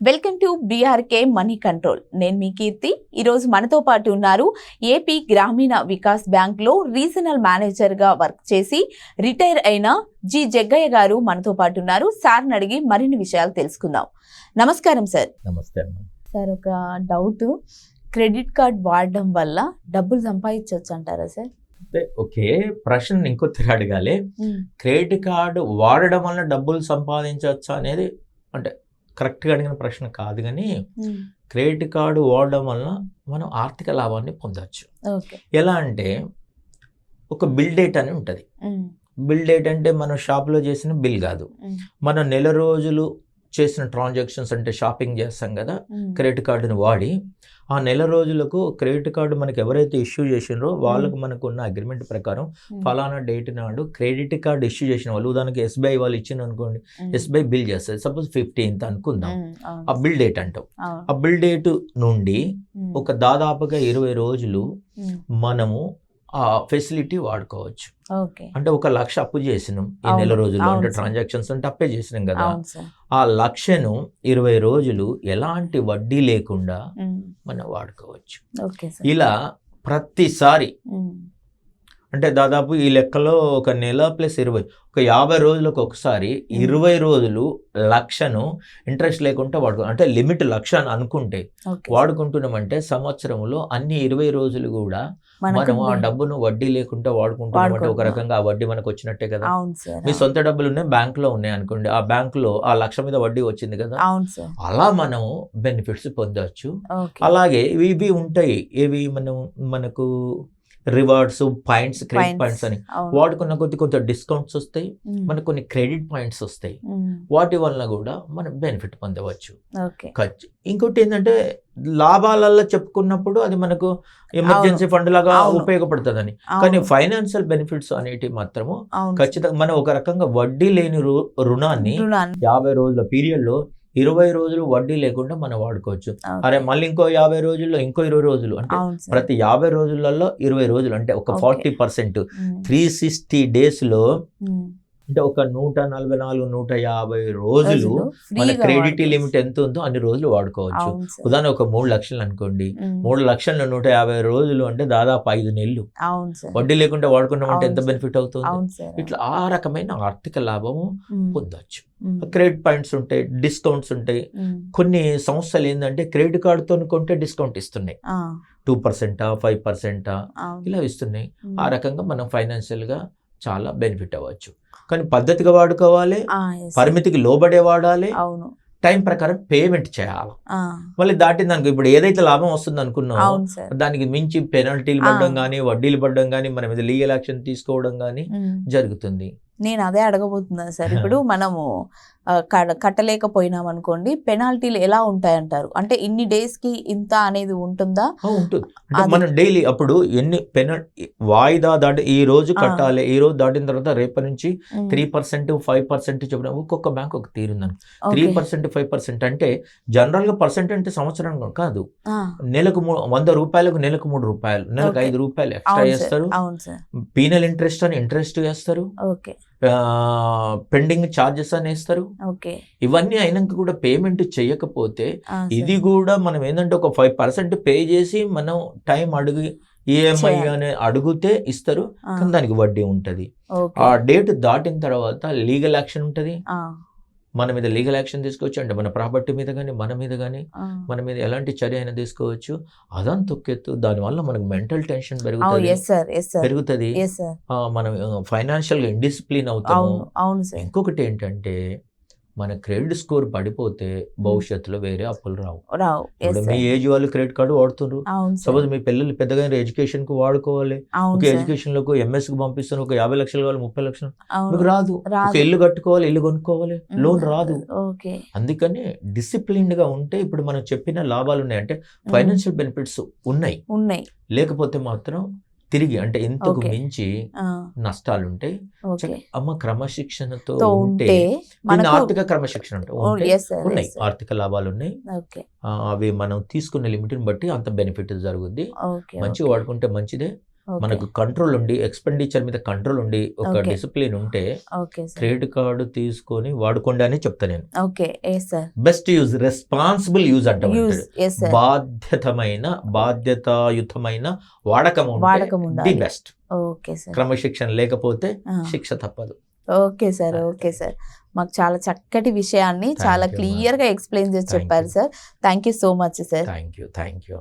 Welcome to BRK money control. నేను మీ కీర్తి. ఈరోజు మనతో పాటు ఉన్నారు ఏపీ గ్రామీణ వికాస్ బ్యాంక్ లో రీజనల్ మేనేజర్ గా వర్క్ చేసి రిటైర్ అయిన జి జగ్గయ్య గారు మనతో పాటు ఉన్నారు. సార్ని అడిగి మరిన్ని విషయాలు తెలుసుకుందాం. నమస్కారం సార్. నమస్తే సార్, ఒక డౌట్, క్రెడిట్ కార్డ్ వాడడం వల్ల డబ్బులు సంపాదించవచ్చు అంటారా సార్? ఓకే, ప్రశ్న ఇంకొద్దిగా అడగాలి. క్రెడిట్ కార్డు వాడడం వల్ల డబ్బులు సంపాదించవచ్చు అనేది అంటే కరెక్ట్గా అడిగిన ప్రశ్న కాదు, కానీ క్రెడిట్ కార్డు వాడడం వల్ల మనం ఆర్థిక లాభాన్ని పొందవచ్చు. ఎలా అంటే ఒక బిల్ డేట్ అని ఉంటుంది. బిల్ డేట్ అంటే మనం షాప్లో చేసిన బిల్ కాదు, మనం నెల రోజులు చేసిన ట్రాన్సాక్షన్స్ అంటే షాపింగ్ చేస్తాం కదా, క్రెడిట్ కార్డుని వాడి ఆ నెల రోజులకు క్రెడిట్ కార్డు మనకి ఎవరైతే ఇష్యూ చేసినారో వాళ్ళకు మనకు ఉన్న అగ్రిమెంట్ ప్రకారం ఫలానా డేట్ నాడు క్రెడిట్ కార్డు ఇష్యూ చేసిన వాళ్ళు, ఉదాహరణకి ఎస్బీఐ వాళ్ళు ఇచ్చిన అనుకోండి, ఎస్బీఐ బిల్ చేస్తుంది. సపోజ్ 15th అనుకుందాం, ఆ బిల్ డేట్ అంటాం. ఆ బిల్ డేట్ నుండి ఒక దాదాపుగా 20 రోజులు మనము ఆ ఫెసిలిటీ వాడుకోవచ్చు. అంటే 1 లక్ష అప్పు చేసినాం ఈ నెల రోజుల్లో, అంటే ట్రాన్సాక్షన్స్ అంటే అప్పే చేసినాం కదా, ఆ లక్షను 20 రోజులు ఎలాంటి వడ్డీ లేకుండా మనం వాడుకోవచ్చు. ఇలా ప్రతిసారి అంటే దాదాపు ఈ లెక్కలో ఒక నెల ప్లస్ 20 ఒక 50 రోజులకు ఒకసారి 20 రోజులు లక్షను ఇంట్రెస్ట్ లేకుండా అంటే లిమిట్ లక్ష అని అనుకుంటే వాడుకుంటున్నామంటే సంవత్సరంలో అన్ని 20 రోజులు కూడా మనం ఆ డబ్బును వడ్డీ లేకుండా వాడుకుంటున్నామంటే ఒక రకంగా ఆ వడ్డీ మనకు వచ్చినట్టే కదా. మీ సొంత డబ్బులు ఉన్నాయి, బ్యాంక్ లో ఉన్నాయి అనుకోండి, ఆ బ్యాంక్ లో ఆ లక్ష మీద వడ్డీ వచ్చింది కదా, అలా మనం బెనిఫిట్స్ పొందవచ్చు. అలాగే ఇవి ఉంటాయి, ఏవి మనకు రివార్డ్స్, పాయింట్స్, క్రెడిట్ పాయింట్స్ అని వాడుకున్న కొంత డిస్కౌంట్స్ వస్తాయి, మనకు కొన్ని క్రెడిట్ పాయింట్స్ వస్తాయి. వాటి వల్ల కూడా మనం బెనిఫిట్ పొందవచ్చు. ఇంకోటి ఏంటంటే లాభాలలో చెప్పుకున్నప్పుడు అది మనకు ఎమర్జెన్సీ ఫండ్ లాగా ఉపయోగపడుతుందని, కానీ ఫైనాన్షియల్ బెనిఫిట్స్ అనేటివి మాత్రము ఖచ్చితంగా మనం ఒక రకంగా వడ్డీ లేని రుణాన్ని 50 రోజుల పీరియడ్ లో 20 రోజులు వడ్డీ లేకుండా మనం వాడుకోవచ్చు. అరే మళ్ళీ ఇంకో 50 రోజుల్లో ఇంకో 20 రోజులు, అంటే ప్రతి 50 రోజులలో 20 రోజులు, అంటే ఒక 40%, 360 days లో అంటే ఒక 144, 150 రోజులు మన క్రెడిట్ లిమిట్ ఎంత ఉందో అన్ని రోజులు వాడుకోవచ్చు. ఉదాహరణ ఒక 3 లక్షలు అనుకోండి, 3 లక్షల 150 రోజులు అంటే దాదాపు 5 నెలలు వడ్డీ లేకుండా వాడుకున్నామంటే ఎంత బెనిఫిట్ అవుతుంది. ఇట్లా ఆ రకమైన ఆర్థిక లాభము పొందొచ్చు. క్రెడిట్ పాయింట్స్ ఉంటాయి, డిస్కౌంట్స్ ఉంటాయి. కొన్ని సంస్థలు ఏంటంటే క్రెడిట్ కార్డుతో కొంటే డిస్కౌంట్ ఇస్తున్నాయి, 2%, 5% ఇలా ఇస్తున్నాయి. ఆ రకంగా మనం ఫైనాన్షియల్ గా చాలా బెనిఫిట్ అవ్వచ్చు. కానీ పద్ధతిగా వాడుకోవాలి, పరిమితికి లోబడే వాడాలి, టైం ప్రకారం పేమెంట్ చేయాలి. మళ్ళీ దాటింది అనుకో, ఇప్పుడు ఏదైతే లాభం వస్తుంది అనుకున్నామో దానికి మించి పెనాల్టీలు పడడం కానీ, వడ్డీలు పడడం కానీ, మన మీద లీగల్ యాక్షన్ తీసుకోవడం కానీ జరుగుతుంది. నేను అదే అడగబోతున్నాను సార్. ఇప్పుడు మనము కట్టలేకపోయినాం అనుకోండి, పెనాల్టీలు ఎలా ఉంటాయంటారు? అంటే ఇన్ని డేస్ కి ఇంత అనేది ఉంటుందా? ఉంటుంది. అంటే మనం డైలీ అప్పుడు ఎన్ని వాయిదా దాటి ఈ రోజు కట్టాలి, ఈ రోజు దాటిన తర్వాత రేపటి నుంచి 3%, 5% చెప్పడం ఒక్కొక్క బ్యాంక్ ఒక తీరుందని. 3%, 5% అంటే జనరల్ గా పర్సెంట్ అంటే సంవత్సరం కాదు, నెలకు 100 రూపాయలకు నెలకు 3 రూపాయలు, నెలకు 5 రూపాయలు ఎక్స్ట్రా చేస్తారు. పీనల్ ఇంట్రెస్ట్ అని ఇంట్రెస్ట్ చేస్తారు, పెండింగ్ ఛార్జెస్ అని వేస్తారు. ఇవన్నీ అయినాక కూడా పేమెంట్ చేయకపోతే ఇది కూడా మనం ఏంటంటే ఒక 5% పే చేసి మనం టైం అడిగి ఈఎంఐ అని అడిగితే ఇస్తారు, కానీ దానికి వడ్డీ ఉంటది. ఆ డేట్ దాటిన తర్వాత లీగల్ యాక్షన్ ఉంటది, మన మీద లీగల్ యాక్షన్ తీసుకోవచ్చు. అంటే మన ప్రాపర్టీ మీద కానీ, మన మీద కానీ, మన మీద ఎలాంటి చర్య అయినా తీసుకోవచ్చు. అదంతా తొక్కెత్తు, దానివల్ల మనకు మెంటల్ టెన్షన్ పెరుగుతుంది, మనం ఫైనాన్షియల్ గా ఇండిసిప్లిన్ అవుతాము. ఇంకొకటి ఏంటంటే మన క్రెడిట్ స్కోర్ పడిపోతే భవిష్యత్తులో వేరే అప్పులు రావు. ఇప్పుడు మీ ఏజ్ వాళ్ళు క్రెడిట్ కార్డు వాడుతున్నారు, సపోజ్ మీ పిల్లలు పెద్దగా ఎడ్యుకేషన్ కు వాడుకోవాలి, ఒక ఎడ్యుకేషన్ లో MS కు పంపిస్తున్నారు, ఒక 50 లక్షలు కావాలి, 30 లక్షలు, మీకు రాదు. ఒక ఇల్లు కట్టుకోవాలి, ఇల్లు కొనుక్కోవాలి, లోన్ రాదు. అందుకని డిసిప్లిన్డ్ గా ఉంటే ఇప్పుడు మనం చెప్పిన లాభాలు ఉన్నాయి, అంటే ఫైనాన్షియల్ బెనిఫిట్స్ ఉన్నాయి, లేకపోతే మాత్రం తిరిగి అంటే ఇంతకు మించి నష్టాలుంటాయి. అమ్మ క్రమశిక్షణతో ఉంటే, ఆర్థిక క్రమశిక్షణ ఉన్నాయి, ఆర్థిక లాభాలు ఉన్నాయి. అవి మనం తీసుకునే లిమిట్ ని బట్టి అంత బెనిఫిట్ జరుగుద్ది. మంచిగా వాడుకుంటే మంచిదే, మనకు కంట్రోల్ ఉండి ఎక్స్పెండిచర్ మీద కంట్రోల్ ఉండి ఒక Okay. డిసిప్లిన్ ఉంటే ఓకే సార్ క్రెడిట్ కార్డు తీసుకొని వాడుకోండి అని చెప్తాను నేను. Okay yes sir best use, responsible use అంటాం. యూజ్ ఎస్ సార్ బాధ్యతాయుతమైన వాడకం వాడకం ది ఉండాలి. బెస్ట్. ఓకే సార్ క్రమశిక్షణ లేకపోతే శిక్ష తప్పదు. ఓకే సార్ ఓకే సార్ మాకు చాలా చక్కటి విషయాన్ని చాలా you, క్లియర్ గా ఎక్స్ప్లెయిన్ చేసి Thank చెప్పారు you. Sir. Thank you so much sir. Thank you.